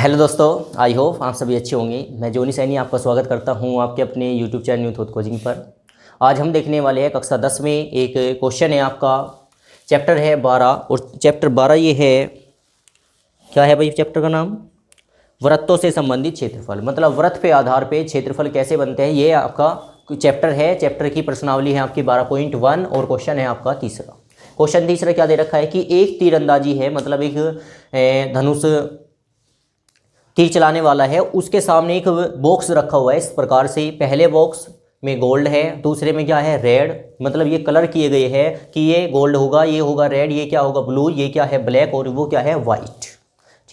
Hello दोस्तों, I hope आप सभी अच्छे होंगे। मैं जोनी सैनी आपका स्वागत करता हूं आपके अपने YouTube channel new thought coaching पर। आज हम देखने वाले हैं कक्षा 10 में एक क्वेश्चन है आपका। चैप्टर है 12 और चैप्टर 12 ये है, क्या है भाई चैप्टर का नाम? वृत्तों से संबंधित क्षेत्रफल, मतलब वृत्त पे आधार पे क्षेत्रफल कैसे बनते हैं, ये आपका चैप्टर है। चैप्टर की प्रश्नावली है आपकी 12.1 और क्वेश्चन है आपका तीसरा। क्वेश्चन तीसरा क्या दे रखा है कि एक तीरंदाजी है, मतलब एक धनुष तीर चलाने वाला है, उसके सामने एक बॉक्स रखा हुआ है इस प्रकार से। पहले बॉक्स में गोल्ड है, दूसरे में क्या है रेड, मतलब ये कलर किए गए हैं कि ये गोल्ड होगा, ये होगा रेड, ये क्या होगा ब्लू, ये क्या है ब्लैक और वो क्या है वाइट।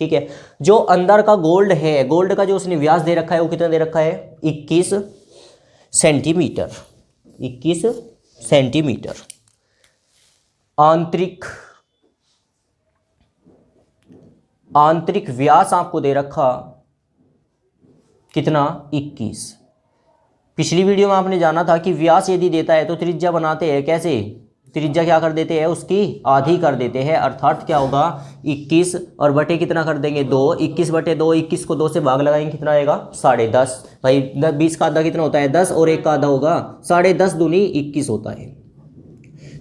ठीक है, जो अंदर का गोल्ड है, गोल्ड का जो उसने व्यास दे रखा है वो कितना दे रखा है? 21 सेंटीमीटर। 21 सेंटीमीटर। आंतरिक व्यास आपको दे रखा कितना? 21। पिछली वीडियो में आपने जाना था कि व्यास यदि देता है तो त्रिज्या बनाते हैं कैसे? त्रिज्या क्या कर देते हैं? उसकी आधी कर देते हैं, अर्थात क्या होगा 21 और बटे कितना कर देंगे 2। 21 बटे 2, 21 को 2 से भाग लगाएंगे कितना आएगा? 10.5। भाई 20 का आधा कितना होता है? 10 और 1 का आधा होगा 10.5 दूनी 21 होता है।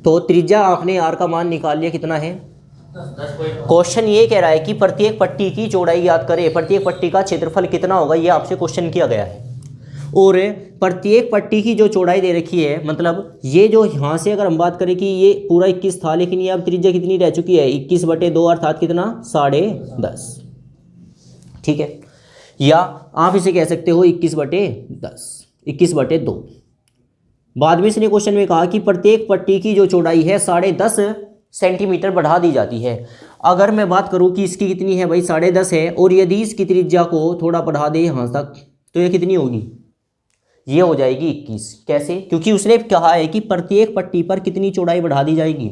तो त्रिज्या आपने आर का मान निकाल लिया, कितना है? क्वेश्चन ये कह रहा है कि प्रत्येक पट्टी की चौड़ाई याद करें, प्रत्येक पट्टी का क्षेत्रफल कितना होगा, ये आपसे क्वेश्चन किया गया है। और प्रत्येक पट्टी की जो चौड़ाई दे रखी है, मतलब ये जो यहाँ से अगर हम बात करें कि ये पूरा 21 था, लेकिन ये अब त्रिज्या कितनी रह चुकी है? 21 बटे 2 अर्थात कितना? 10.5। ठीक है, या आप इसे कह सकते हो 21 बटे 10, 21 बटे 2। बाद में इसने क्वेश्चन में कहा कि प्रत्येक पट्टी की जो चौड़ाई है 10.5 सेंटीमीटर बढ़ा दी जाती है। अगर मैं बात करूं कि इसकी कितनी है भाई? 10.5 है, और यदि इसकी त्रिज्या को थोड़ा बढ़ा दे यहाँ तक तो ये कितनी होगी? ये हो जाएगी 21। कैसे? क्योंकि उसने कहा है कि प्रत्येक पट्टी पर कितनी चौड़ाई बढ़ा दी जाएगी?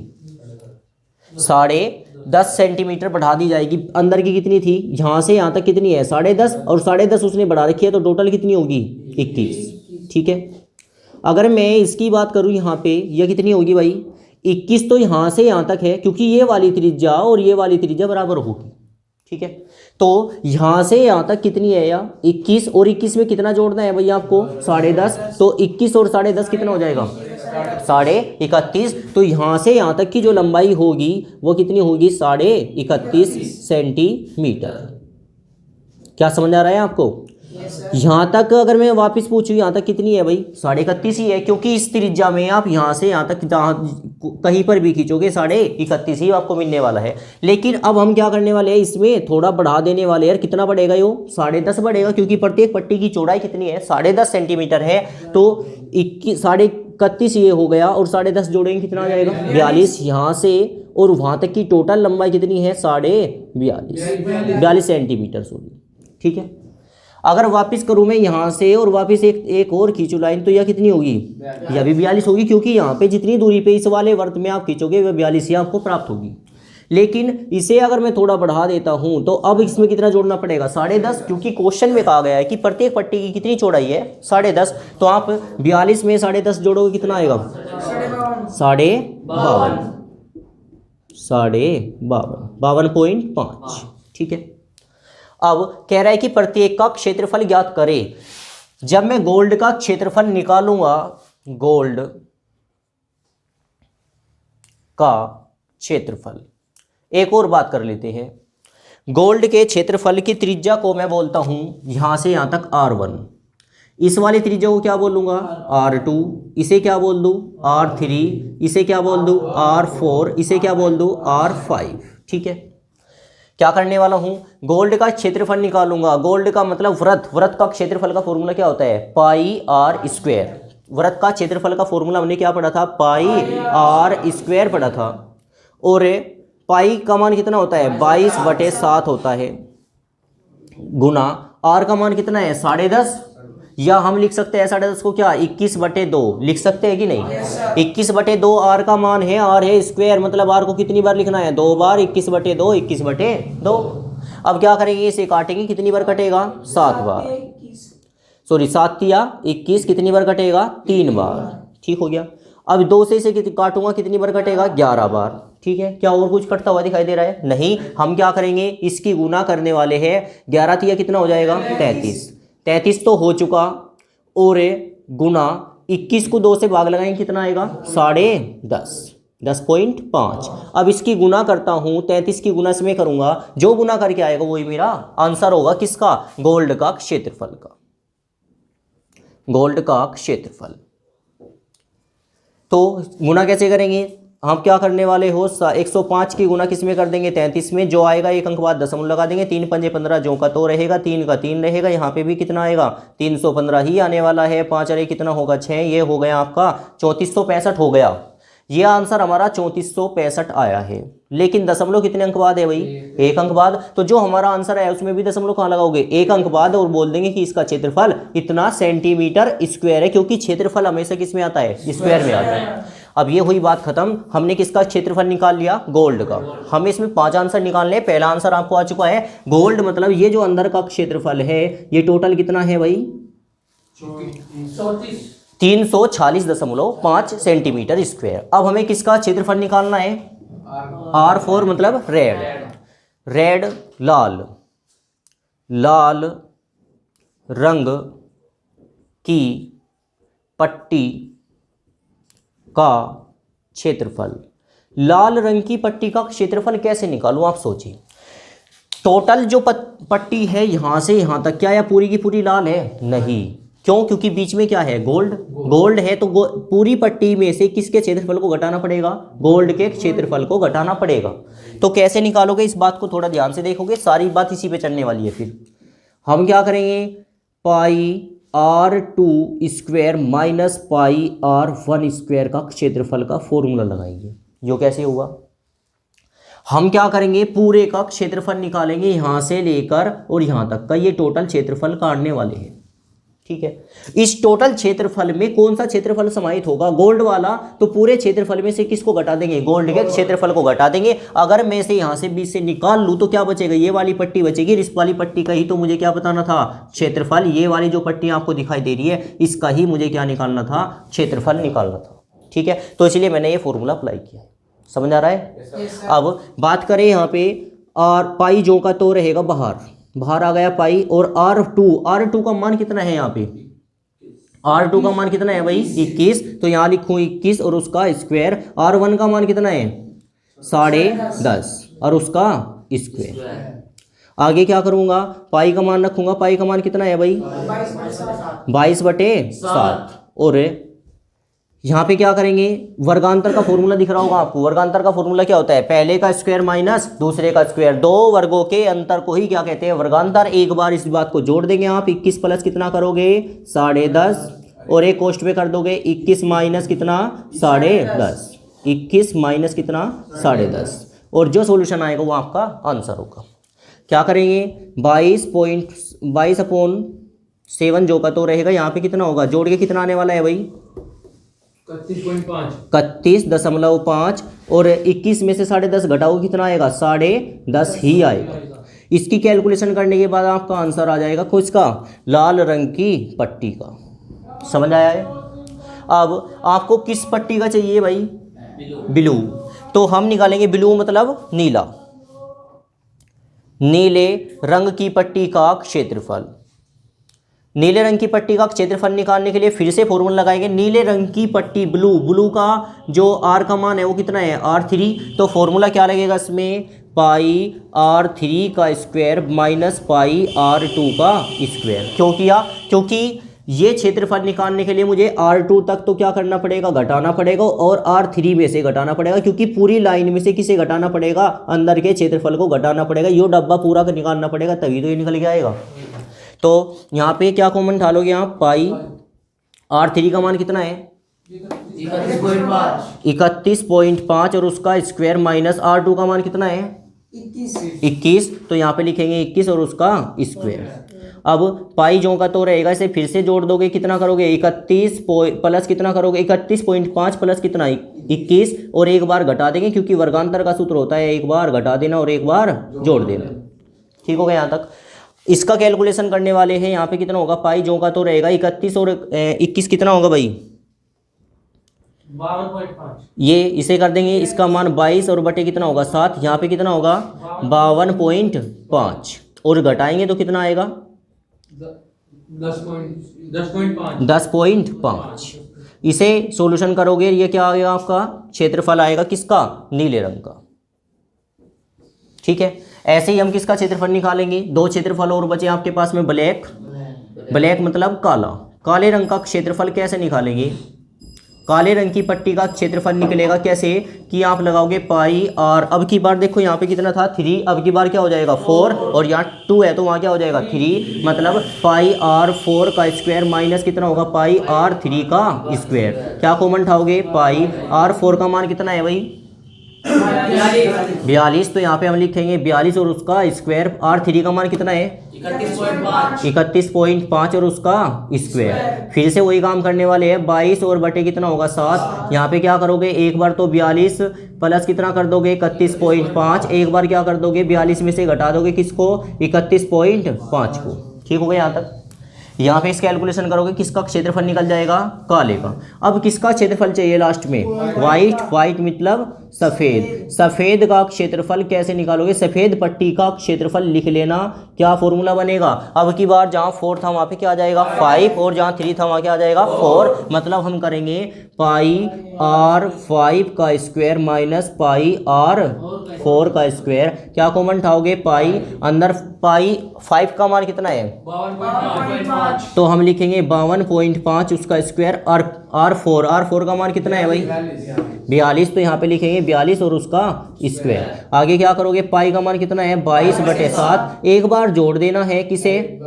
10.5 सेंटीमीटर बढ़ा दी जाएगी। अंदर की कितनी थी? यहाँ से यहाँ तक कितनी है? 10.5, और 10.5 उसने बढ़ा रखी है, तो टोटल कितनी होगी? 21। ठीक है, अगर मैं इसकी बात करूँ यहाँ पे, यह कितनी होगी भाई? 21 तो यहाँ से यहाँ तक है, क्योंकि ये वाली त्रिज्या और ये वाली त्रिज्या बराबर होगी। ठीक है, तो यहाँ से यहाँ तक कितनी है यार? 21, और 21 में कितना जोड़ना है भैया आपको? 10.5। तो 21 और 10.5 कितना हो जाएगा? 31.5। तो यहाँ से यहाँ तक की जो लंबाई होगी वो कितनी होगी? 31.5 सेंटीमीटर। क्या समझ आ रहा है आपको? यहाँ तक अगर मैं वापस पूछूँ, यहाँ तक कितनी है भाई? 31.5 ही है, क्योंकि इस त्रिज्या में आप यहाँ से यहाँ तक कहीं पर भी खींचोगे 31.5 ही आपको मिलने वाला है। लेकिन अब हम क्या करने वाले हैं, इसमें थोड़ा बढ़ा देने वाले हैं। कितना बढ़ेगा? यो 10.5 बढ़ेगा, क्योंकि प्रत्येक पट्टी की चौड़ाई कितनी है? 10.5 सेंटीमीटर है। तो 31 ये हो गया, और 10.5 जोड़ेंगे कितना आ जाएगा? 42। यहाँ से और वहाँ तक की टोटल लंबाई कितनी है? 42 सेंटीमीटर, सॉरी। ठीक है, अगर वापस करूं मैं यहाँ से और वापस एक और खींचू लाइन, तो यह कितनी होगी? यह भी 42 होगी, क्योंकि यहाँ पे जितनी दूरी पे इस वाले वर्त में आप खींचोगे वह 42 ही आपको प्राप्त होगी। लेकिन इसे अगर मैं थोड़ा बढ़ा देता हूं, तो अब इसमें कितना जोड़ना पड़ेगा? 10.5, क्योंकि क्वेश्चन में कहा गया है कि प्रत्येक पट्टी की कितनी चौड़ाई है? 10.5। तो आप 42 में 10.5 जोड़ोगे कितना आएगा? 52.5। ठीक है, अब कह रहा है कि प्रत्येक का क्षेत्रफल ज्ञात करें। जब मैं गोल्ड का क्षेत्रफल निकालूंगा, गोल्ड का क्षेत्रफल, एक और बात कर लेते हैं। गोल्ड के क्षेत्रफल की त्रिज्या को मैं बोलता हूं यहां से यहां तक R1। इस वाली त्रिज्या को क्या बोलूंगा? R2। इसे क्या बोल दूं? R3। इसे क्या बोल दूं? R4। इसे क्या बोल दूं? R5। ठीक है, क्या करने वाला हूं? गोल्ड का क्षेत्रफल निकालूंगा। गोल्ड का मतलब वृत्त का क्षेत्रफल का फॉर्मूला क्या होता है? पाई आर स्क्वायर। वृत्त का क्षेत्रफल का फॉर्मूला हमने क्या पढ़ा था? पाई आर स्क्वायर पढ़ा था। और पाई का मान कितना होता है? 22/7 होता है, गुना आर का मान कितना है? 10.5। या हम लिख सकते हैं 10.5 को क्या? 21/2 लिख सकते हैं कि नहीं? 21/2 आर का मान है, आर है स्क्वायर, मतलब आर को कितनी बार लिखना है? 2 बार। 21/2 21/2। अब क्या करेंगे? इसे काटेंगे, कितनी बार कटेगा? 7 बार। सॉरी, 7 या 21 कितनी बार कटेगा? 3 बार। ठीक हो गया। अब 2 से इसे काटूंगा, कितनी बार कटेगा? 11 बार। ठीक है, क्या और कुछ कटता हुआ दिखाई दे रहा है? नहीं। हम क्या करेंगे, इसकी गुना करने वाले हैं। 11 तिया कितना हो जाएगा? 33। 33 तो हो चुका, और गुना 21 को 2 से भाग लगाएंगे, कितना आएगा? 10.5, 10.5। अब इसकी गुना करता हूं, 33 की गुना इसमें करूंगा, जो गुना करके आएगा वही मेरा आंसर होगा। किसका? गोल्ड का क्षेत्रफल का, गोल्ड का क्षेत्रफल। तो गुना कैसे करेंगे? हम क्या करने वाले हो, 105 की गुना किस में कर देंगे? 33 में। जो आएगा एक अंक बाद दशमलव लगा देंगे, 3 पंजे 15, जो का तो रहेगा, 3 का 3 रहेगा, यहाँ पे भी कितना आएगा? 315 ही आने वाला है। 5 अरे कितना होगा? 6। ये हो गया आपका 3465 हो गया। ये आंसर हमारा 3465 आया है। लेकिन दशमलव कितने अंक बाद है भाई? एक अंक बाद। तो जो हमारा आंसर है उसमें भी दशमलव कहाँ लगाओगे? एक अंक बाद, और बोल देंगे कि इसका क्षेत्रफल इतना सेंटीमीटर स्क्वायर है, क्योंकि क्षेत्रफल हमेशा किस में आता है? स्क्वायर में आता है। अब ये हुई बात खत्म। हमने किसका क्षेत्रफल निकाल लिया? गोल्ड का। हमें इसमें 5 आंसर निकालने। पहला आंसर आपको आ चुका है गोल्ड, मतलब ये जो अंदर का क्षेत्रफल है ये टोटल कितना है भाई? 340.5 सेंटीमीटर स्क्वायर। अब हमें किसका क्षेत्रफल निकालना है? R4 मतलब रेड। रेड लाल, लाल रंग की पट्टी का क्षेत्रफल। लाल रंग की पट्टी का क्षेत्रफल कैसे निकालूं, आप सोचिए। टोटल जो पट्टी है यहां से यहां तक, क्या यह पूरी की पूरी लाल है? नहीं। क्यों? क्योंकि बीच में क्या है? गोल्ड। गोल्ड है तो पूरी पट्टी में से किसके क्षेत्रफल को घटाना पड़ेगा? गोल्ड के क्षेत्रफल को घटाना पड़ेगा। तो कैसे निकालोगे, इस बात को थोड़ा ध्यान से देखोगे, सारी बात इसी पे चलने वाली है। फिर हम क्या करेंगे, पाई R2 square minus pi R1 square का क्षेत्रफल का फॉर्मूला लगाएंगे। जो कैसे होगा, हम क्या करेंगे, पूरे का क्षेत्रफल निकालेंगे यहां से लेकर और यहां तक का, ये टोटल क्षेत्रफल काटने वाले हैं। ठीक है, इस टोटल क्षेत्रफल में कौन सा क्षेत्रफल समाहित होगा? गोल्ड वाला। तो पूरे क्षेत्रफल में से किसको घटा देंगे? गोल्ड के क्षेत्रफल को घटा देंगे। अगर मैं से यहां से 20 से निकाल लूं तो क्या बचेगा? ये वाली पट्टी बचेगी। इस वाली पट्टी का ही तो मुझे क्या बताना था? क्षेत्रफल। ये वाली जो पट्टी आपको दिखाई दे रही है इसका ही मुझे क्या निकालना था? क्षेत्रफल निकालना था। ठीक है, तो इसलिए मैंने ये फॉर्मूला अप्लाई किया। समझ आ रहा है? अब बात करें यहाँ पे, और पाई जो का तो रहेगा बाहर, बाहर आ गया पाई, और R2 का मान कितना है? यहाँ पे R2 का मान कितना है भाई? 21। तो यहाँ लिखूं 21 और उसका स्क्वायर। R1 का मान कितना है? 10.5 और उसका स्क्वायर। आगे क्या करूंगा, पाई का मान रखूंगा। पाई का मान कितना है भाई? 22/7। और यहाँ पे क्या करेंगे, वर्गांतर का फॉर्मूला दिख रहा होगा आपको। वर्गांतर का फॉर्मूला क्या होता है? पहले का स्क्वायर माइनस दूसरे का स्क्वायर। दो वर्गों के अंतर को ही क्या कहते हैं? वर्गांतर। एक बार इस बात को जोड़ देंगे आप। 21 प्लस कितना करोगे? 10.5, और एक कोष्ट में कर दोगे 21 माइनस कितना? 10.5। 21 माइनस कितना? 10.5, और जो सोल्यूशन आएगा वो आपका आंसर होगा। क्या करेंगे, 22/7 जो का तो रहेगा, यहाँ पे कितना होगा? जोड़ के कितना आने वाला है भाई? 31.5, और 21 में से 10.5 घटाओ कितना आएगा? 10.5 ही आएगा। इसकी कैलकुलेशन करने के बाद आपका आंसर आ जाएगा किसका? लाल रंग की पट्टी का। समझ आया है? अब आपको किस पट्टी का चाहिए भाई? ब्लू। तो हम निकालेंगे ब्लू मतलब नीला। नीले रंग की पट्टी का क्षेत्रफल। नीले रंग की पट्टी का क्षेत्रफल निकालने के लिए फिर से फॉर्मूला लगाएंगे। नीले रंग की पट्टी ब्लू का जो R का मान है वो कितना है? R3। तो फॉर्मूला क्या लगेगा इसमें? पाई R3 का स्क्वायर माइनस पाई R2 का स्क्वायर। क्यों किया? क्योंकि ये क्षेत्रफल निकालने के लिए मुझे R2 तक तो क्या करना पड़ेगा? घटाना पड़ेगा, और R3 में से घटाना पड़ेगा, क्योंकि पूरी लाइन में से किसे घटाना पड़ेगा? अंदर के क्षेत्रफल को घटाना पड़ेगा। ये डब्बा पूरा का निकालना पड़ेगा, तभी तो ये निकल के आएगा। तो यहाँ पे क्या कॉमन डालोगे आप? पाई R3 का मान कितना है? 31.5, और उसका स्क्वायर माइनस R2 का मान कितना है? 21। तो यहाँ पे लिखेंगे 21 और उसका स्क्वायर। अब पाई जो का तो रहेगा, इसे फिर से जोड़ दोगे, कितना करोगे? 31 प्लस कितना करोगे? 31.5 प्लस कितना? 21, और एक बार घटा देंगे, क्योंकि वर्गांतर का सूत्र होता है एक बार घटा देना और एक बार जोड़ देना। ठीक हो गया यहाँ तक? इसका कैलकुलेशन करने वाले हैं। यहाँ पे कितना होगा? पाई जो का तो रहेगा 31 और 21 कितना होगा भाई? 52.5। ये इसे कर देंगे, इसका मान 22 और बटे कितना होगा 7, यहाँ पे कितना होगा 52.5 और घटाएंगे तो कितना आएगा 10.5। इसे सॉल्यूशन करोगे ये क्या आएगा आपका क्षेत्रफल आएगा किसका, नीले रंग का। ठीक है, ऐसे ही हम किसका क्षेत्रफल निकालेंगे, दो क्षेत्रफल और बचे आपके पास में, ब्लैक, ब्लैक मतलब काला, काले रंग का क्षेत्रफल कैसे निकालेंगे, काले रंग की पट्टी का क्षेत्रफल निकलेगा कैसे कि आप लगाओगे पाई आर, अब की बार देखो यहाँ पे कितना था 3, अब की बार क्या हो जाएगा 4 और यहाँ 2 है तो वहाँ क्या हो जाएगा 3, मतलब पाई आर 4 का स्क्वायर माइनस कितना होगा पाई आर 3 का स्क्वायर, क्या कॉमन उठाओगे पाई आर 4 का मान कितना है भाई 42, तो यहाँ पे हम लिखेंगे 42 और उसका स्क्वायर, आर 3 का मान कितना है 31.5 और उसका स्क्वायर, फिर से वही काम करने वाले हैं 22 और बटे कितना होगा 7, यहाँ पे क्या करोगे एक बार तो 42 प्लस कितना कर दोगे 31.5, एक बार क्या कर दोगे 42 में से घटा दोगे किसको 31.5 को। ठीक हो गया यहाँ तक, यहाँ पे इस कैलकुलेशन करोगे किसका क्षेत्रफल निकल जाएगा काले का। अब किसका क्षेत्रफल चाहिए लास्ट में वाइट, वाइट मतलब सफ़ेद, सफ़ेद का क्षेत्रफल कैसे निकालोगे, सफ़ेद पट्टी का क्षेत्रफल लिख लेना, क्या फॉर्मूला बनेगा, अब की बार जहाँ 4 था वहाँ पे क्या आ जाएगा 5 और जहाँ 3 था वहाँ क्या आ जाएगा 4, मतलब हम करेंगे पाई आर 5 का स्क्वायर माइनस पाई आर 4 का स्क्वायर, क्या कॉमन उठाओगे पाई, अंदर पाई 5 का मान कितना है 52.5, तो हम लिखेंगे 52.5 उसका स्क्वायर, और आर 4 का मान कितना है भाई 42, तो यहाँ पे लिखेंगे 42 और उसका स्क्वायर। आगे क्या करोगे पाई का मान कितना है 22/7, एक बार जोड़ देना है किसे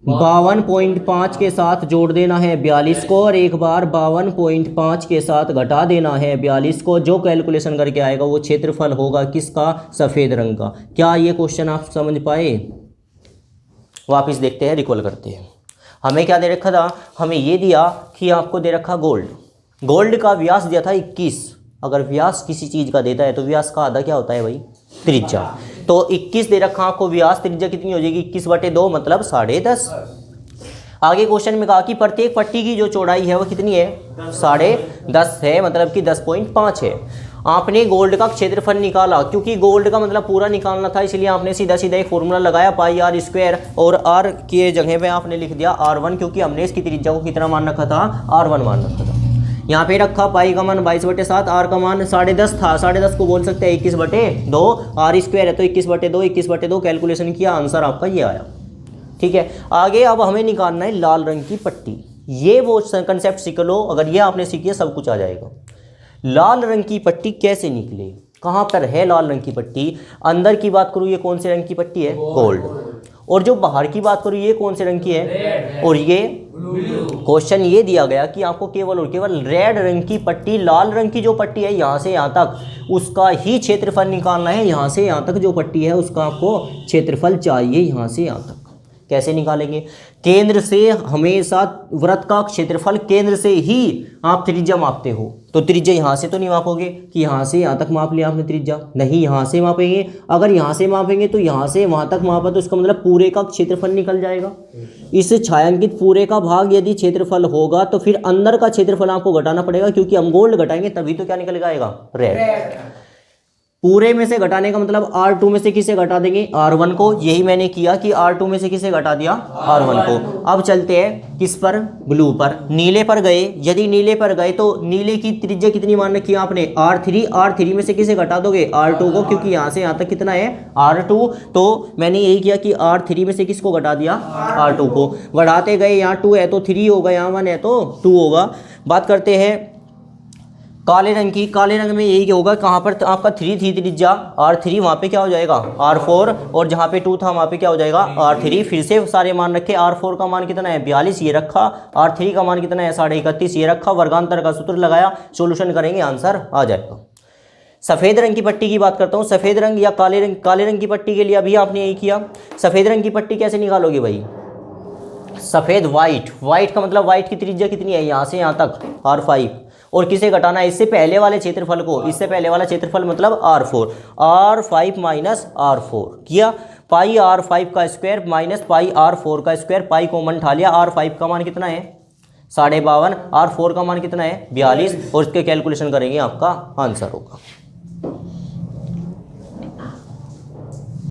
52.5 के साथ जोड़ देना है 42 को, और एक बार 52.5 के साथ घटा देना है 42 को, जो कैलकुलेशन करके आएगा वो क्षेत्रफल होगा किसका सफ़ेद रंग का। क्या ये क्वेश्चन आप समझ पाए, वापस देखते हैं रिकॉल करते हैं। हमें क्या दे रखा था, हमें ये दिया कि आपको दे रखा गोल्ड, गोल्ड का व्यास दिया था 21, अगर व्यास किसी चीज़ का देता है तो व्यास का आधा क्या होता है भाई त्रिज्या, तो 21 दे रखा आपको व्यास, त्रिज्या कितनी हो जाएगी 21/2 मतलब 10.5। आगे क्वेश्चन में कहा कि प्रत्येक पट्टी की जो चौड़ाई है वो कितनी है 10.5 है, मतलब कि 10.5 है। आपने गोल्ड का क्षेत्रफल निकाला, क्योंकि गोल्ड का मतलब पूरा निकालना था इसलिए आपने सीधा सीधा एक फॉर्मूला लगाया पाई आर स्क्वायर, और आर के जगह पे आपने लिख दिया R1, क्योंकि हमने इसकी त्रिज्या को कितना मान रखा था R1 मान रखा था। यहाँ पे रखा पाई का मान 22/7, आर का मान 10.5 था, 10.5 को बोल सकते हैं 21/2, आर स्क्वायर है तो 21/2, 21/2 कैलकुलेशन किया, आंसर आपका ये आया। ठीक है, आगे अब हमें निकालना है लाल रंग की पट्टी, ये वो कंसेप्ट सीख लो, अगर ये आपने सीखी सब कुछ आ जाएगा। लाल रंग की पट्टी कैसे निकले, कहाँ पर है लाल रंग की पट्टी, अंदर की बात करूँ ये कौन से रंग की पट्टी है गोल्ड, और जो बाहर की बात करूँ ये कौन से रंग की है, और ये क्वेश्चन ये दिया गया कि आपको केवल और केवल रेड रंग की पट्टी, लाल रंग की जो पट्टी है यहाँ से यहाँ तक उसका ही क्षेत्रफल निकालना है, यहाँ से यहाँ तक जो पट्टी है उसका आपको क्षेत्रफल चाहिए यहाँ से यहाँ तक। कैसे निकालेंगे, केंद्र से हमेशा वृत्त का क्षेत्रफल केंद्र से ही आप त्रिज्या मापते हो, तो त्रिज्या यहाँ से तो नहीं मापोगे कि यहाँ से यहाँ तक माप लिया आपने त्रिज्या, नहीं यहाँ से मापेंगे, अगर यहाँ से मापेंगे तो यहाँ से वहाँ तक मापा तो इसका मतलब पूरे का क्षेत्रफल निकल जाएगा। इस छायांकित पूरे का भाग यदि क्षेत्रफल होगा तो फिर अंदर का क्षेत्रफल आपको घटाना पड़ेगा, क्योंकि हम गोल्ड घटाएंगे तभी तो क्या निकल आएगा रेड। पूरे में से घटाने का मतलब R2 में से किसे घटा देंगे R1 को, यही मैंने किया कि R2 में से किसे घटा दिया R1 को। अब चलते हैं किस पर, ब्लू पर, नीले पर गए, यदि नीले पर गए तो नीले की त्रिज्या कितनी मान रखी है आपने R3, R3 में से किसे घटा दोगे R2 को, क्योंकि यहाँ से यहाँ तक कितना है R2, तो मैंने यही किया कि R3 में से किसको घटा दिया R2 को, बढ़ाते गए, यहाँ 2 है तो 3 होगा, यहाँ 1 है तो 2 होगा। बात करते हैं काले रंग की, काले रंग में यही होगा, कहाँ पर तो आपका 3 थी त्रिज्या R3, वहाँ पे क्या हो जाएगा R4, और जहाँ पे 2 था वहाँ पे क्या हो जाएगा R3। फिर से सारे मान रखे, R4 का मान कितना है 42 ये रखा, R3 का मान कितना है 31.5 ये रखा, वर्गांतर का सूत्र लगाया, सॉल्यूशन करेंगे आंसर आ जाएगा। सफ़ेद रंग की पट्टी की बात करता हूँ, सफ़ेद रंग या काले रंग की पट्टी के लिए अभी आपने यही किया। सफ़ेद रंग की पट्टी कैसे निकालोगे भाई, सफ़ेद वाइट का मतलब वाइट की त्रिज्या कितनी है यहाँ से यहाँ तक R5, और किसे घटाना है इससे पहले वाले क्षेत्रफल को, इससे पहले वाला क्षेत्रफल मतलब R4, R5 माइनस R4 किया, पाई R5 का स्क्वायर माइनस पाई R4 का स्क्वायर, पाई कॉमन उठा लिया, R5 का मान कितना है 52.5 R4 का मान कितना है 42 और इसके कैलकुलेशन करेंगे आपका आंसर होगा।